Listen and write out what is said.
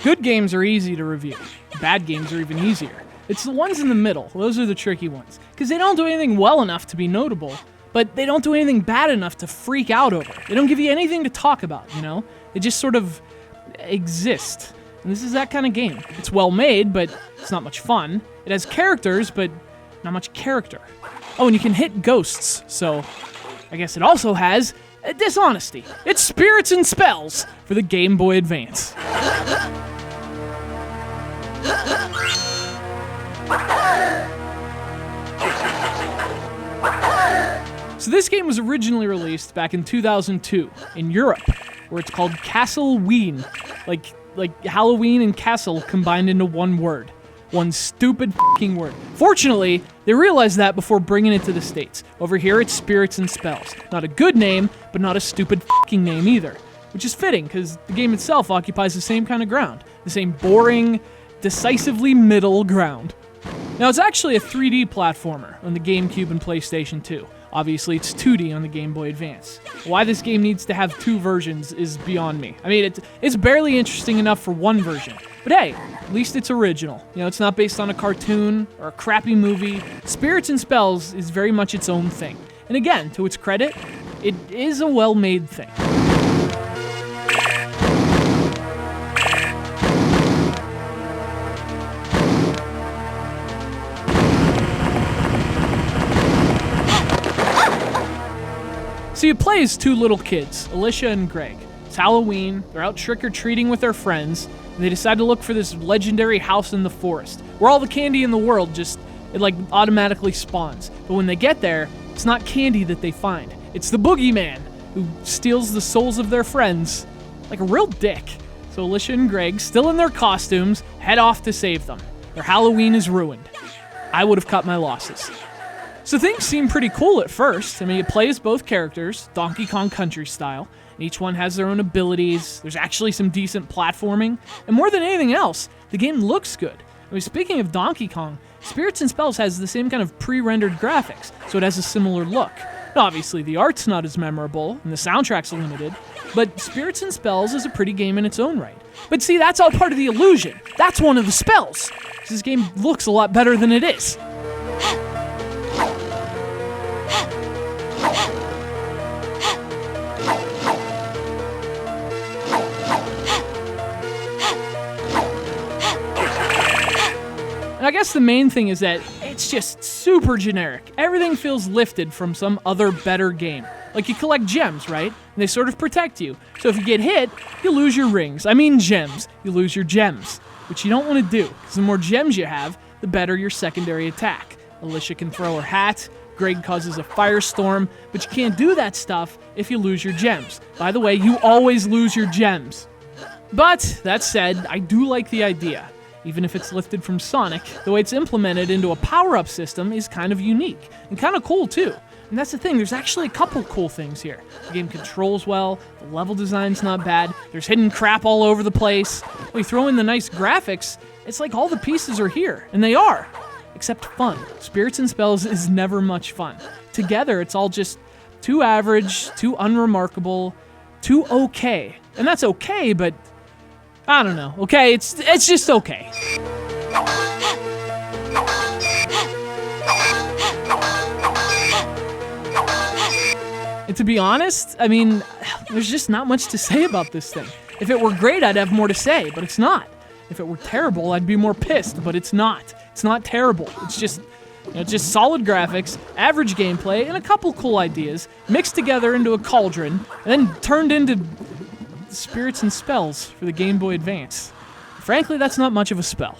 Good games are easy to review. Bad games are even easier. It's the ones in the middle. Those are the tricky ones. Because they don't do anything well enough to be notable, but they don't do anything bad enough to freak out over. They don't give you anything to talk about, you know? They just sort of exist. And this is that kind of game. It's well made, but it's not much fun. It has characters, but not much character. Oh, and you can hit ghosts, so I guess it also has dishonesty. It's Spirits and Spells for the Game Boy Advance. So this game was originally released back in 2002 in Europe, where it's called Castleween, like Halloween and Castle combined into one word. One stupid fucking word. Fortunately, they realized that before bringing it to the States. Over here, it's Spirits and Spells. Not a good name, but not a stupid fucking name either. Which is fitting, because the game itself occupies the same kind of ground. The same boring, decisively middle ground. Now, it's actually a 3D platformer on the GameCube and PlayStation 2. Obviously, it's 2D on the Game Boy Advance. Why this game needs to have two versions is beyond me. I mean, it's barely interesting enough for one version. But hey, at least it's original. You know, it's not based on a cartoon or a crappy movie. Spirits and Spells is very much its own thing. And again, to its credit, it is a well-made thing. So you play as two little kids, Alicia and Greg. It's Halloween, they're out trick-or-treating with their friends, and they decide to look for this legendary house in the forest, where all the candy in the world it automatically spawns. But when they get there, it's not candy that they find. It's the Bogeyman, who steals the souls of their friends like a real dick. So Alicia and Greg, still in their costumes, head off to save them. Their Halloween is ruined. I would have cut my losses. So things seem pretty cool at first. I mean, it plays both characters, Donkey Kong Country style, and each one has their own abilities. There's actually some decent platforming, and more than anything else, the game looks good. I mean, speaking of Donkey Kong, Spirits and Spells has the same kind of pre-rendered graphics, so it has a similar look. Now, obviously, the art's not as memorable, and the soundtrack's limited, but Spirits and Spells is a pretty game in its own right. But see, that's all part of the illusion. That's one of the spells. This game looks a lot better than it is. And I guess the main thing is that it's just super generic. Everything feels lifted from some other better game. Like you collect gems, right? And they sort of protect you. So if you get hit, you lose your rings. I mean gems. You lose your gems. Which you don't want to do, because the more gems you have, the better your secondary attack. Alicia can throw her hat, Greg causes a firestorm, but you can't do that stuff if you lose your gems. By the way, you always lose your gems. But, that said, I do like the idea. Even if it's lifted from Sonic, the way it's implemented into a power-up system is kind of unique, and kind of cool too. And that's the thing, there's actually a couple cool things here. The game controls well, the level design's not bad, there's hidden crap all over the place. When you throw in the nice graphics, it's like all the pieces are here, and they are. Except fun. Spirits and Spells is never much fun. Together, it's all just too average, too unremarkable, too okay. And that's okay, but I don't know, okay? It's just okay. And to be honest, I mean, there's just not much to say about this thing. If it were great, I'd have more to say, but it's not. If it were terrible, I'd be more pissed, but it's not. It's not terrible. It's just solid graphics, average gameplay, and a couple cool ideas mixed together into a cauldron, and then turned into Spirits and Spells for the Game Boy Advance. Frankly, that's not much of a spell.